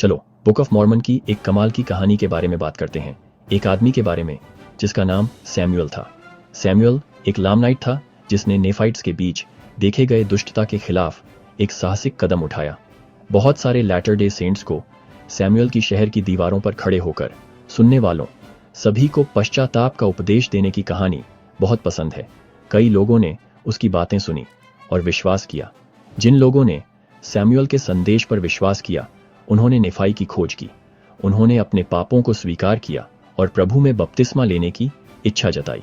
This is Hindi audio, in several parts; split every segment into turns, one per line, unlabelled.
चलो बुक ऑफ मॉर्मन की एक कमाल की कहानी के बारे में बात करते हैं। एक आदमी के बारे में जिसका नाम सैमुअल था। सैमुअल एक लामनाइट था जिसने नेफाइट्स के बीच देखे गए दुष्टता के खिलाफ एक साहसिक कदम उठाया। बहुत सारे लैटर डे सेंट्स को सैमुअल की शहर की दीवारों पर खड़े होकर सुनने वालों सभी को पश्चाताप का उपदेश देने की कहानी बहुत पसंद है। कई लोगों ने उसकी बातें सुनी और विश्वास किया। जिन लोगों ने सैमुअल के संदेश पर विश्वास किया उन्होंने नेफाई की खोज की। उन्होंने अपने पापों को स्वीकार किया और प्रभु में बपतिस्मा लेने की इच्छा जताई।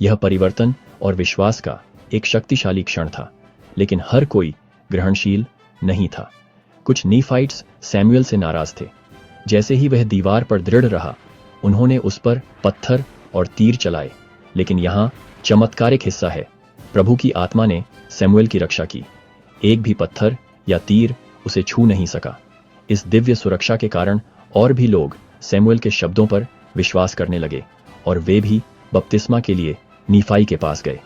यह परिवर्तन और विश्वास का एक शक्तिशाली क्षण था, लेकिन हर कोई ग्रहणशील नहीं था। कुछ नीफाइट्स सैमुअल से नाराज थे। जैसे ही वह दीवार पर दृढ़ रहा उन्होंने उस पर पत्थर और तीर चलाए। लेकिन यहाँ चमत्कारिक हिस्सा है। प्रभु की आत्मा ने सैमुअल की रक्षा की। एक भी पत्थर या तीर उसे छू नहीं सका। इस दिव्य सुरक्षा के कारण और भी लोग सैमुअल के शब्दों पर विश्वास करने लगे और वे भी बपतिस्मा के लिए नीफाई के पास गए।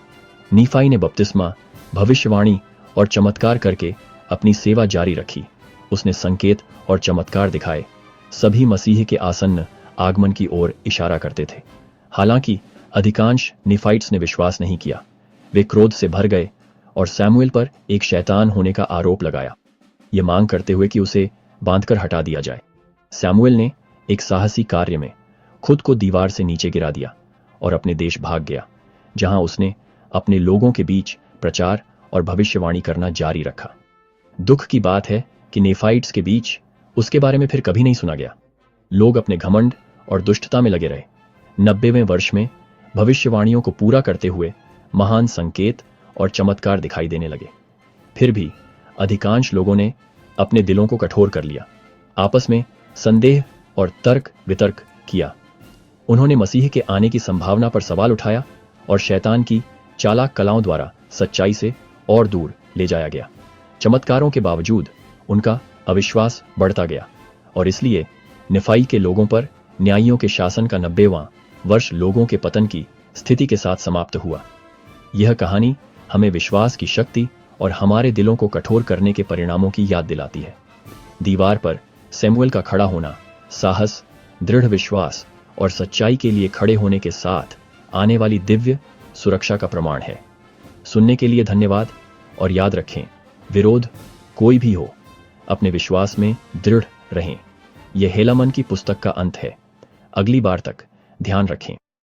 नीफाई ने बपतिस्मा, भविष्यवाणी और चमत्कार करके अपनी सेवा जारी रखी। उसने संकेत और चमत्कार दिखाए। सभी मसीह के आसन्न आगमन की ओर इशारा करते थे। हालांकि अधिकांश नीफाइट्स ने विश्वास नहीं किया। वे क्रोध से भर गए और सैमुअल पर एक शैतान होने का आरोप लगाया, ये मांग करते हुए कि उसे बांधकर हटा दिया जाए। सैमुअल ने एक साहसी कार्य में खुद को दीवार से नीचे गिरा दिया और अपने देश भाग गया, जहां उसने अपने लोगों के बीच प्रचार और भविष्यवाणी करना जारी रखा। दुख की बात है कि नेफाइट्स के बीच उसके बारे में फिर कभी नहीं सुना गया। लोग अपने घमंड और दुष्टता में लगे रहे। 90वें वर्ष में भविष्यवाणियों को पूरा करते हुए महान संकेत और चमत्कार दिखाई देने लगे। फिर भी अधिकांश लोगों ने अपने दिलों को कठोर कर लिया, आपस में संदेह और तर्क वितर्क किया। उन्होंने मसीह के आने की संभावना पर सवाल उठाया और शैतान की चालाक कलाओं द्वारा सच्चाई से और दूर ले जाया गया। चमत्कारों के बावजूद उनका अविश्वास बढ़ता गया और इसलिए नेफाई के लोगों पर न्यायियों के शासन का 90वां वर्ष लोगों के पतन की स्थिति के साथ समाप्त हुआ। यह कहानी हमें विश्वास की शक्ति और हमारे दिलों को कठोर करने के परिणामों की याद दिलाती है। दीवार पर सैमुअल का खड़ा होना साहस, दृढ़ विश्वास और सच्चाई के लिए खड़े होने के साथ आने वाली दिव्य सुरक्षा का प्रमाण है। सुनने के लिए धन्यवाद और याद रखें, विरोध कोई भी हो, अपने विश्वास में दृढ़ रहें। यह हेलामन की पुस्तक का अंत है। अगली बार तक ध्यान रखें।